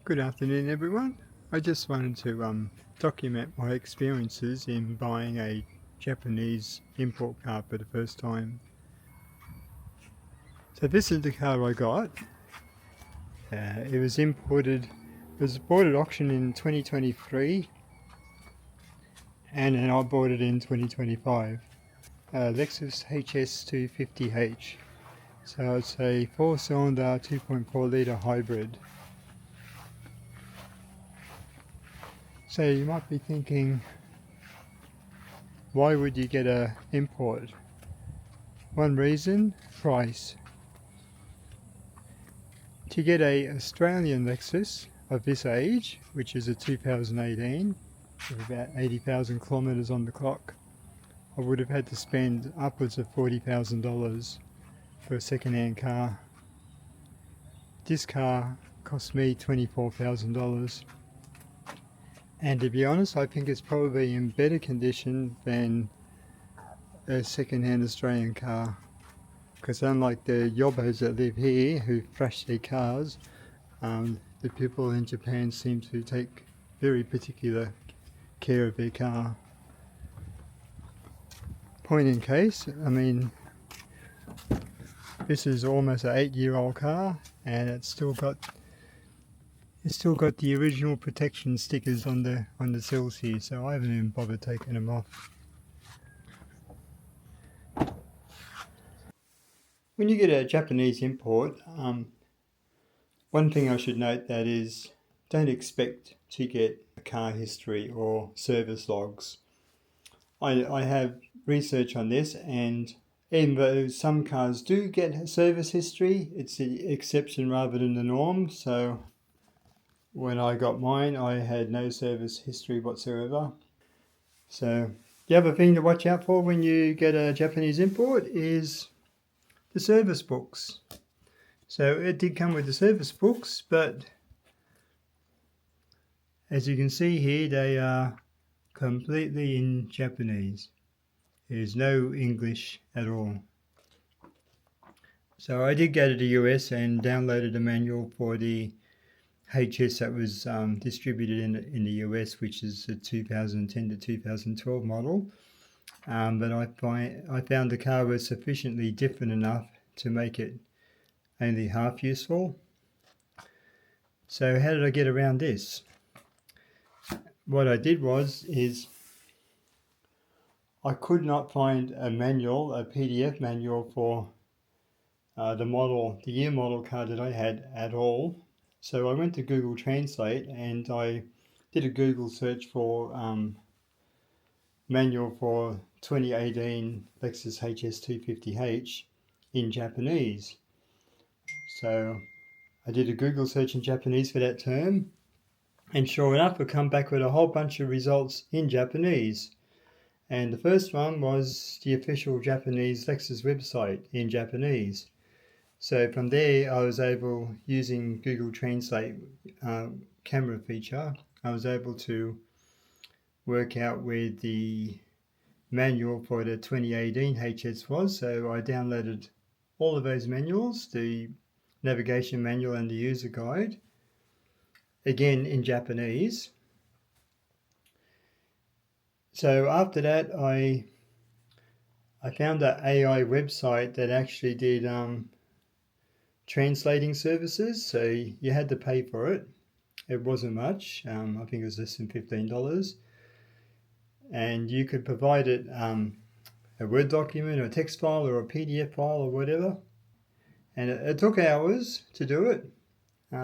Good afternoon everyone. I just wanted to document my experiences in buying a Japanese import car for the first time. So this is the car I got. It was bought at auction in 2023 and then I bought it in 2025. Lexus HS 250H. So it's a 4-cylinder 2.4 litre hybrid. So you might be thinking, why would you get an import? One reason, price. To get a Australian Lexus of this age, which is a 2018, with about 80,000 kilometres on the clock, I would have had to spend upwards of $40,000 for a second-hand car. This car cost me $24,000. And to be honest, I think it's probably in better condition than a second-hand Australian car. Because unlike the yobbos that live here who thrash their cars, the people in Japan seem to take very particular care of their car. Point in case, I mean, this is almost an 8-year-old car and it's still got the original protection stickers on the sills here, so I haven't even bothered taking them off. When you get a Japanese import, one thing I should note that is, don't expect to get a car history or service logs. I have research on this, and even though some cars do get a service history, it's the exception rather than the norm. So when I got mine, I had no service history whatsoever. So the other thing to watch out for when you get a Japanese import is the service books. So it did come with the service books, but as you can see here, they are completely in Japanese. There's no English at all. So I did go to the US and downloaded a manual for the HS that was distributed in the US, which is the 2010 to 2012 model. But I found the car was sufficiently different enough to make it only half useful. So how did I get around this? What I did is I could not find a manual, a PDF manual for the year model car that I had at all. So I went to Google Translate and I did a Google search for manual for 2018 Lexus HS 250H in Japanese. So I did a Google search in Japanese for that term, and sure enough, I come back with a whole bunch of results in Japanese. And the first one was the official Japanese Lexus website in Japanese. So from there, I was able, using Google Translate camera feature, I was able to work out where the manual for the 2018 HS was. So I downloaded all of those manuals, the navigation manual and the user guide, again in Japanese. So after that, I found an AI website that actually did translating services. So you had to pay for it. It wasn't much. I think it was less than $15. And you could provide it a Word document or a text file or a PDF file or whatever. And it took hours to do it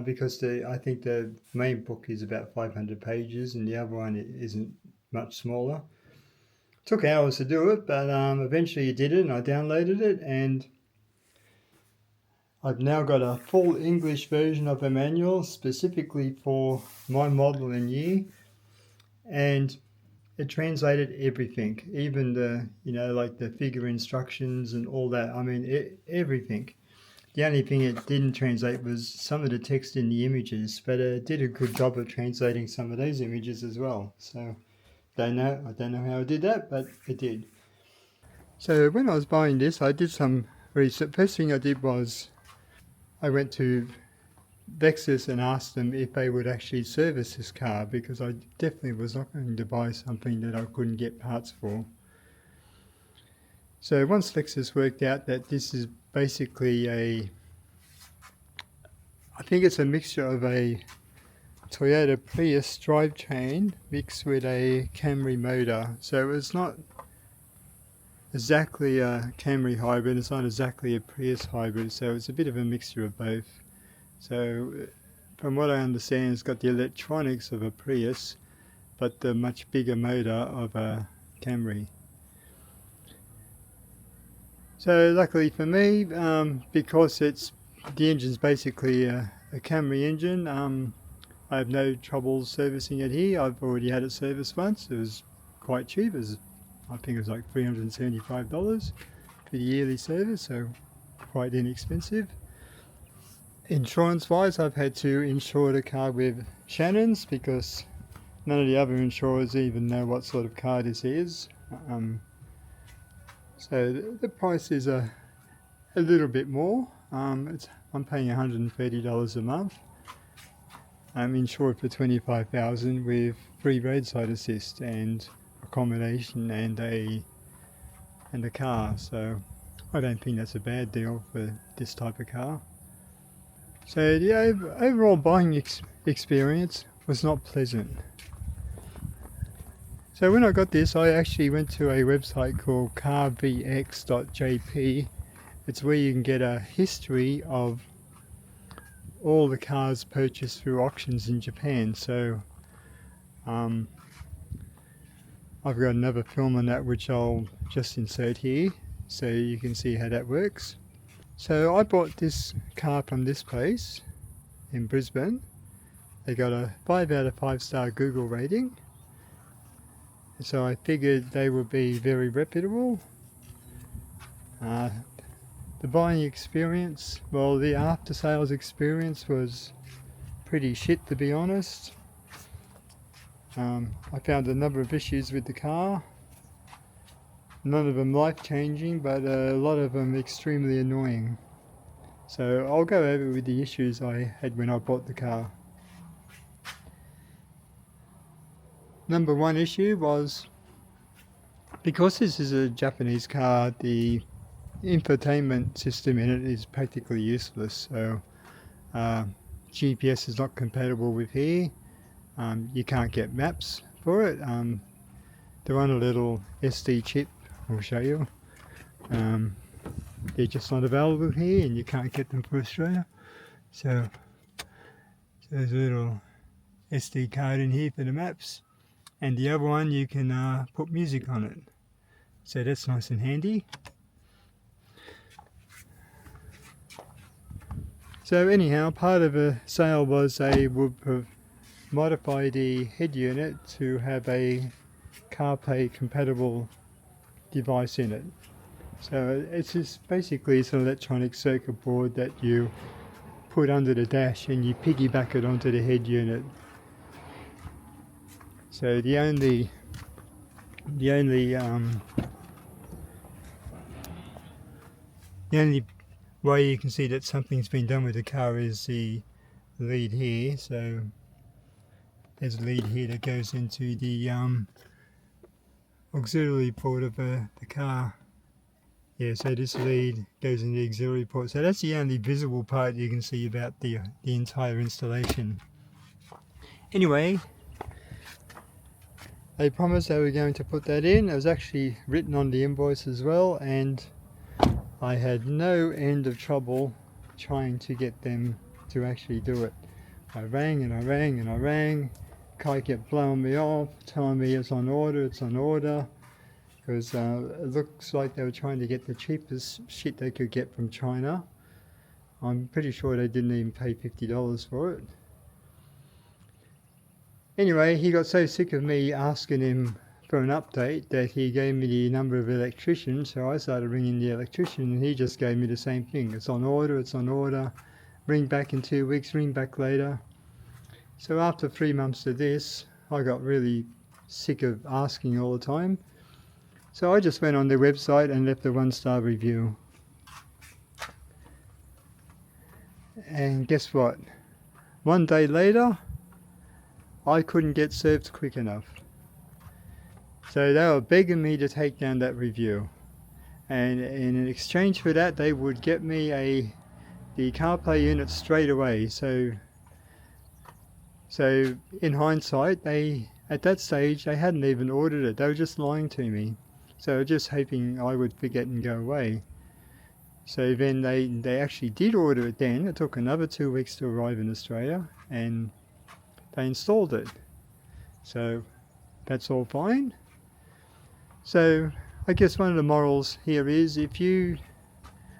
because I think the main book is about 500 pages and the other one isn't much smaller. It took hours to do it, but eventually you did it and I downloaded it, and I've now got a full English version of a manual specifically for my model and year, and it translated everything, even the, like the figure instructions and all that. I mean, everything. The only thing it didn't translate was some of the text in the images, but it did a good job of translating some of those images as well. So I don't know how it did that, but it did. So when I was buying this, I did some research. First thing I did was I went to Lexus and asked them if they would actually service this car, because I definitely was not going to buy something that I couldn't get parts for. So once Lexus worked out that this is basically I think it's a mixture of a Toyota Prius drivetrain mixed with a Camry motor. So it's not exactly a Camry hybrid, it's not exactly a Prius hybrid, so it's a bit of a mixture of both. So from what I understand, it's got the electronics of a Prius, but the much bigger motor of a Camry. So luckily for me, because the engine's basically a Camry engine, I have no trouble servicing it here. I've already had it serviced once. It was quite cheap. I think it was like $375 for the yearly service, so quite inexpensive. Insurance wise, I've had to insure the car with Shannon's because none of the other insurers even know what sort of car this is. So the price is a little bit more. I'm paying $130 a month. I'm insured for $25,000 with free roadside assist and accommodation and a car. So I don't think that's a bad deal for this type of car. So the overall buying experience was not pleasant. So when I got this, I actually went to a website called carvx.jp. It's where you can get a history of all the cars purchased through auctions in Japan. So I've got another film on that which I'll just insert here so you can see how that works. So I bought this car from this place in Brisbane. They got a 5 out of 5 star Google rating. So I figured they would be very reputable. The buying experience, well, the after sales experience was pretty shit, to be honest. I found a number of issues with the car. None of them life-changing, but a lot of them extremely annoying. So I'll go over with the issues I had when I bought the car. Number one issue was, because this is a Japanese car, the infotainment system in it is practically useless. So GPS is not compatible with here. You can't get maps for it. They're on a little SD chip, I'll show you. They're just not available here and you can't get them for Australia. So there's a little SD card in here for the maps, and the other one you can put music on it. So that's nice and handy. So anyhow, part of a sale was they would modify the head unit to have a CarPlay compatible device in it. So it's just basically it's an electronic circuit board that you put under the dash and you piggyback it onto the head unit. So the only way you can see that something's been done with the car is the lead here. So there's a lead here that goes into the auxiliary port of the car. Yeah, so this lead goes in the auxiliary port. So that's the only visible part you can see about the entire installation. Anyway, they promised they were going to put that in. It was actually written on the invoice as well, and I had no end of trouble trying to get them to actually do it. I rang and I rang and I rang. Kai kept blowing me off, telling me it's on order, because it looks like they were trying to get the cheapest shit they could get from China. I'm pretty sure they didn't even pay $50 for it. Anyway, he got so sick of me asking him for an update that he gave me the number of electricians. So I started ringing the electrician and he just gave me the same thing. It's on order, ring back in 2 weeks, ring back later. So after 3 months of this, I got really sick of asking all the time. So I just went on their website and left a 1-star review. And guess what? One day later, I couldn't get served quick enough. So they were begging me to take down that review. And in exchange for that, they would get me the CarPlay unit straight away. So in hindsight, at that stage they hadn't even ordered it. They were just lying to me. So just hoping I would forget and go away. So then they actually did order it then. It took another 2 weeks to arrive in Australia, and they installed it. So that's all fine. So I guess one of the morals here is, if you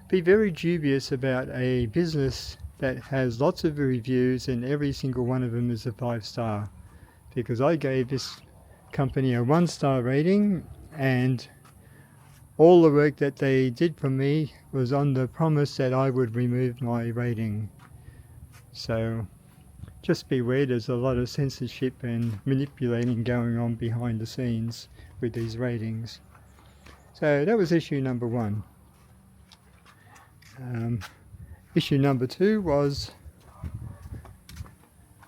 be very dubious about a business that has lots of reviews and every single one of them is a 5-star, because I gave this company a 1-star rating, and all the work that they did for me was on the promise that I would remove my rating. So just beware, there's a lot of censorship and manipulating going on behind the scenes with these ratings. So that was issue number 1. Issue number 2 was,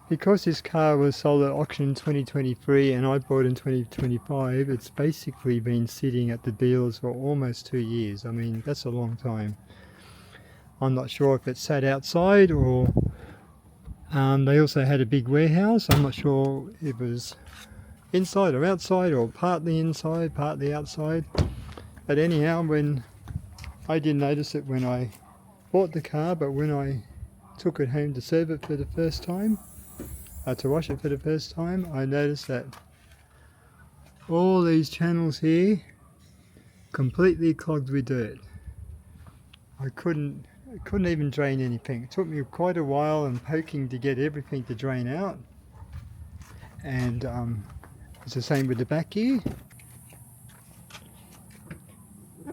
because this car was sold at auction in 2023 and I bought in 2025, it's basically been sitting at the dealers for almost 2 years. I mean, that's a long time. I'm not sure if it sat outside or they also had a big warehouse. I'm not sure if it was inside or outside, or partly inside, partly outside. But anyhow, when I didn't notice it when I bought the car, but when I took it home to serve it for the first time, to wash it for the first time, I noticed that all these channels here completely clogged with dirt. I couldn't even drain anything. It took me quite a while and poking to get everything to drain out. And it's the same with the back here.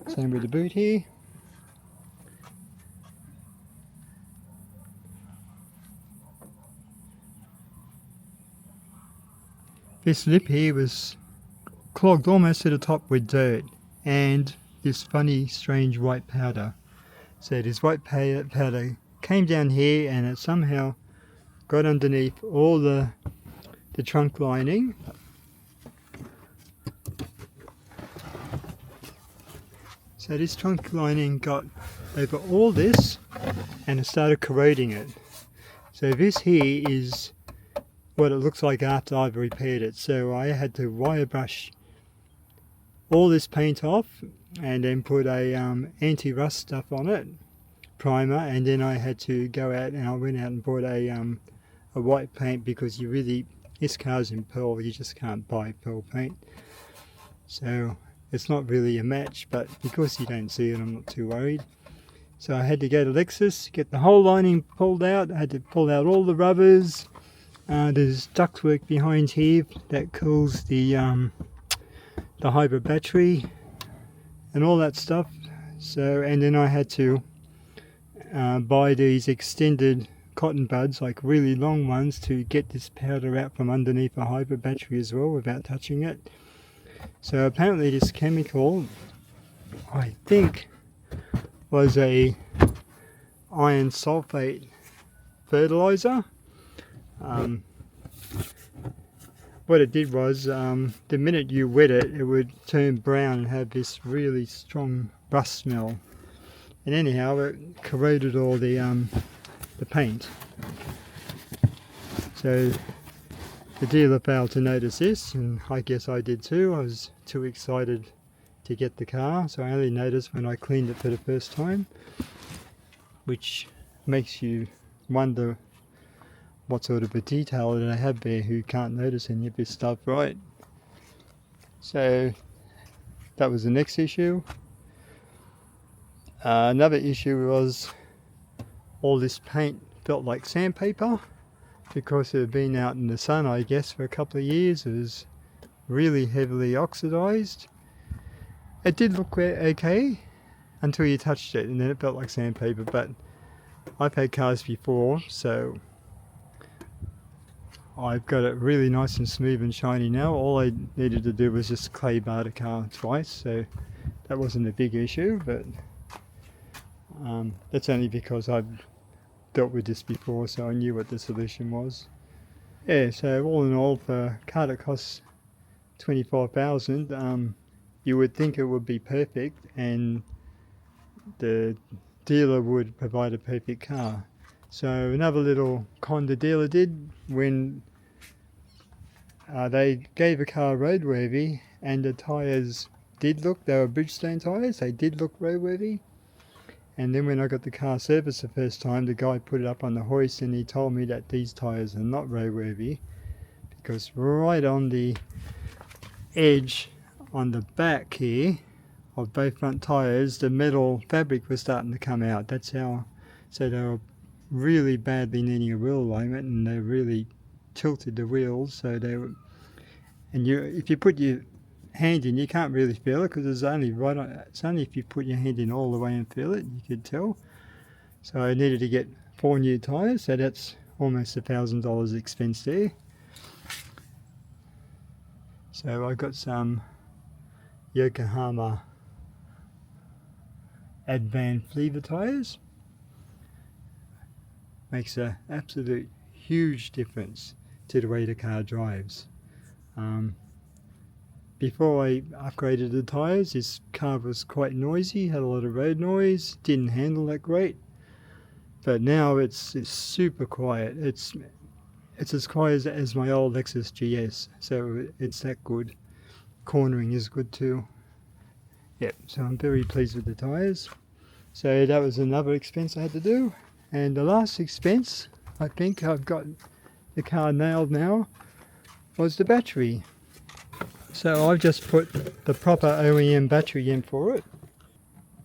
Same with the boot here. This lip here was clogged almost to the top with dirt and this funny, strange white powder. So this white powder came down here and it somehow got underneath all the trunk lining. So this trunk lining got over all this and it started corroding it. So this here is what it looks like after I've repaired it. So I had to wire brush all this paint off and then put a anti-rust stuff on it, primer, and then I had to go out and I went out and bought a white paint, because this car's in pearl, you just can't buy pearl paint. So it's not really a match, but because you don't see it, I'm not too worried. So I had to go to Lexus, get the whole lining pulled out. I had to pull out all the rubbers. There's ductwork behind here that cools the hybrid battery and all that stuff. So, and then I had to buy these extended cotton buds, like really long ones, to get this powder out from underneath a hybrid battery as well without touching it. So apparently this chemical, I think, was a iron sulfate fertilizer. What it did was, the minute you wet it, it would turn brown and have this really strong rust smell. And anyhow, it corroded all the paint. So the dealer failed to notice this, and I guess I did too. I was too excited to get the car, so I only noticed when I cleaned it for the first time, which makes you wonder what sort of a detailer do they have there who can't notice any of this stuff, right? So that was the next issue. Another issue was all this paint felt like sandpaper, because it had been out in the sun, I guess, for a couple of years. It was really heavily oxidized. It did look okay until you touched it, and then it felt like sandpaper. But I've had cars before, so I've got it really nice and smooth and shiny now. All I needed to do was just clay bar the car twice, so that wasn't a big issue. But that's only because I've dealt with this before, so I knew what the solution was. Yeah, so all in all, for a car that costs 25,000, you would think it would be perfect, and the dealer would provide a perfect car. So another little con the dealer did when they gave a car roadworthy, and the tyres did look, they were Bridgestone tyres, they did look roadworthy. And then when I got the car serviced the first time, the guy put it up on the hoist and he told me that these tyres are not roadworthy, because right on the edge on the back here of both front tyres, the metal fabric was starting to come out. That's how, so they were really badly needing a wheel alignment, and they really tilted the wheels, so they were, and if you put your hand in, you can't really feel it, because it's only right on, it's only if you put your hand in all the way and feel it, you could tell. So I needed to get 4 new tyres, so that's almost $1,000 expense there. So I got some Yokohama Advan Flever tyres. Makes an absolute huge difference to the way the car drives. Before I upgraded the tyres, this car was quite noisy, had a lot of road noise, didn't handle that great. But now it's super quiet. It's as quiet as my old Lexus GS, so it's that good. Cornering is good too. Yep, so I'm very pleased with the tyres. So that was another expense I had to do. And the last expense, I think I've got the car nailed now, was the battery. So I've just put the proper OEM battery in for it,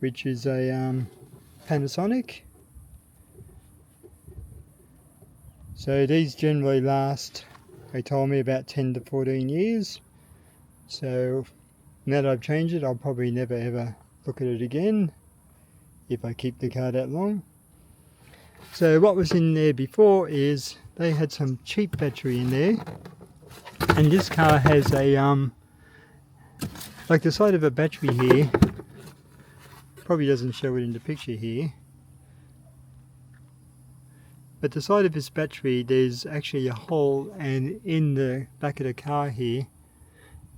which is a Panasonic. So these generally last, they told me, about 10 to 14 years. So now that I've changed it, I'll probably never ever look at it again if I keep the car that long. So what was in there before is they had some cheap battery in there, and this car has a like the side of a battery here, probably doesn't show it in the picture here, but the side of this battery, there's actually a hole, and in the back of the car here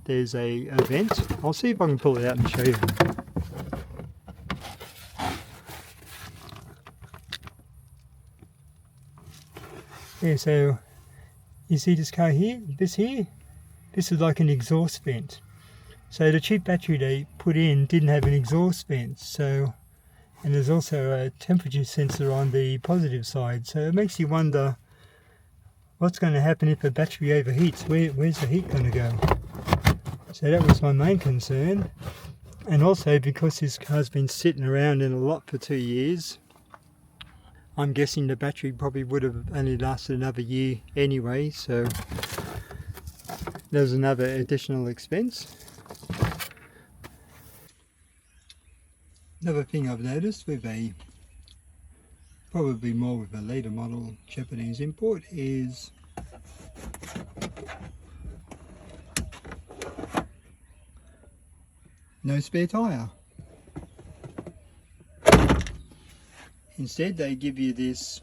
there's a vent. I'll see if I can pull it out and show you. Yeah, so you see this car here, this is like an exhaust vent. So the cheap battery they put in didn't have an exhaust vent, so, and there's also a temperature sensor on the positive side, so it makes you wonder what's going to happen if a battery overheats. Where's the heat going to go? So that was my main concern. And also, because this car's been sitting around in a lot for 2 years, I'm guessing the battery probably would have only lasted another year anyway, so there's another additional expense. Another thing I've noticed with probably more with a later model Japanese import, is no spare tyre. Instead they give you this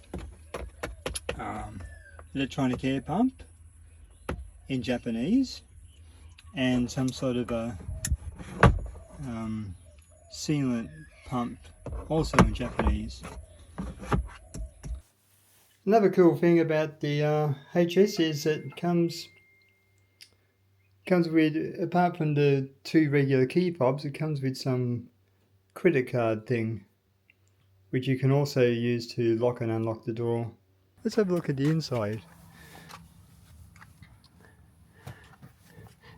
electronic air pump in Japanese, and some sort of a sealant pump also in Japanese. Another cool thing about the HS is it comes with, apart from the 2 regular key fobs, it comes with some credit card thing, which you can also use to lock and unlock the door. Let's have a look at the inside.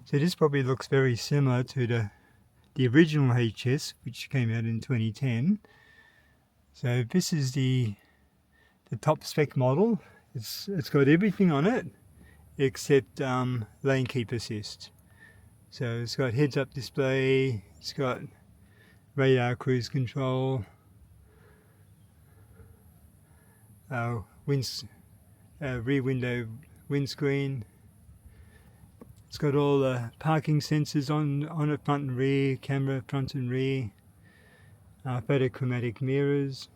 So this probably looks very similar to the original HS, which came out in 2010. So this is the top spec model. It's got everything on it except lane keep assist. So it's got heads up display, it's got radar cruise control, rear window windscreen. It's got all the parking sensors on it, front and rear, camera front and rear, photochromatic mirrors.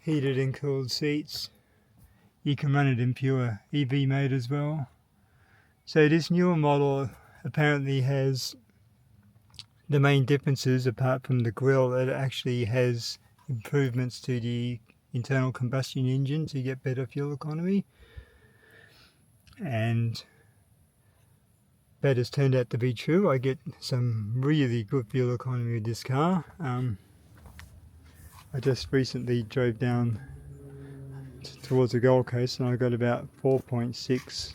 heated and cooled seats. You can run it in pure EV mode as well. So this newer model apparently has the main differences, apart from the grille, it actually has improvements to the internal combustion engine to get better fuel economy. And that has turned out to be true. I get some really good fuel economy with this car. I just recently drove down towards the Gold Coast and I got about 4.6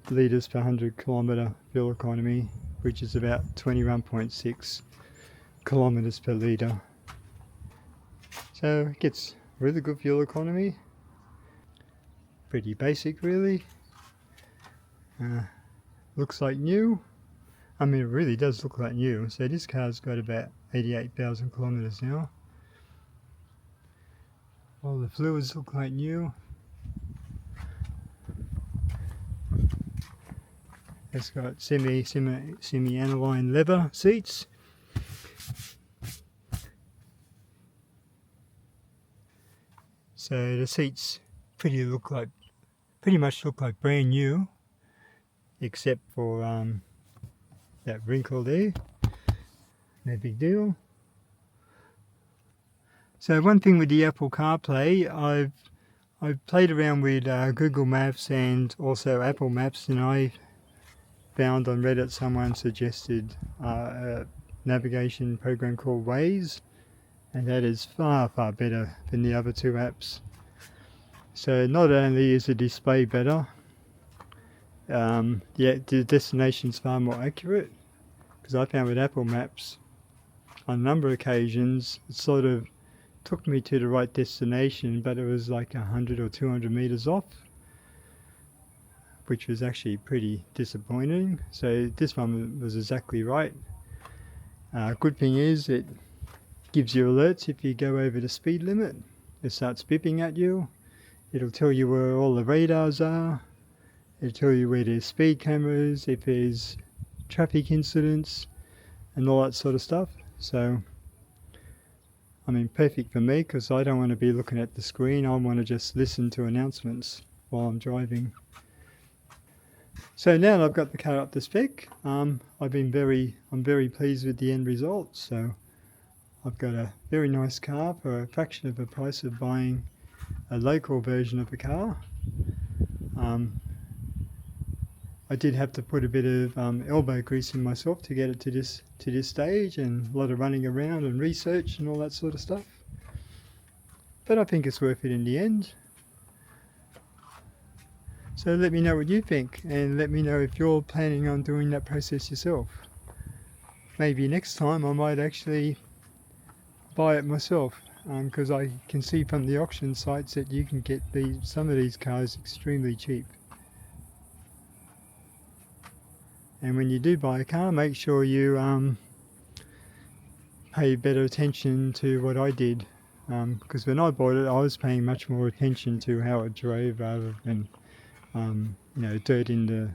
litres per 100 kilometre fuel economy, which is about 21.6 kilometres per litre. So it gets really good fuel economy. Pretty basic really. Looks like new. I mean, it really does look like new. So this car's got about 88,000 kilometres now. All the fluids look like new. It's got semi-aniline leather seats. So the seats pretty much look like brand new, except for that wrinkle there. No big deal. So one thing with the Apple CarPlay, I've played around with Google Maps and also Apple Maps, and I found on Reddit someone suggested a navigation program called Waze, and that is far better than the other two apps. So not only is the display better, the destination's far more accurate, because I found with Apple Maps on a number of occasions it sort of took me to the right destination, but it was like 100 or 200 meters off, which was actually pretty disappointing. So this one was exactly right. Good thing is it gives you alerts if you go over the speed limit. It starts beeping at you. It'll tell you where all the radars are. It'll tell you where there's speed cameras, if there's traffic incidents and all that sort of stuff. So I mean, perfect for me, because I don't want to be looking at the screen. I want to just listen to announcements while I'm driving. So now that I've got the car up to spec, I'm very pleased with the end result. So I've got a very nice car for a fraction of the price of buying a local version of the car. I did have to put a bit of elbow grease in myself to get it to this stage, and a lot of running around and research and all that sort of stuff. But I think it's worth it in the end. So let me know what you think, and let me know if you're planning on doing that process yourself. Maybe next time I might actually buy it myself, because I can see from the auction sites that you can get some of these cars extremely cheap. And when you do buy a car, make sure you pay better attention to what I did, because when I bought it I was paying much more attention to how it drove rather than dirt in the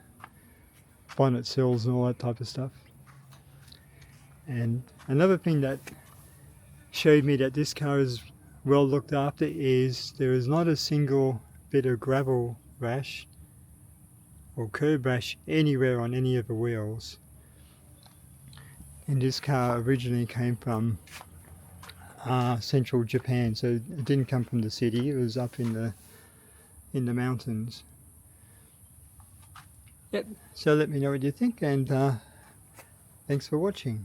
bonnet sills and all that type of stuff. And another thing that showed me that this car is well looked after is there is not a single bit of gravel rash or curb rash anywhere on any of the wheels. And this car originally came from central Japan, so it didn't come from the city, it was up in the mountains. Yep, so let me know what you think, and thanks for watching.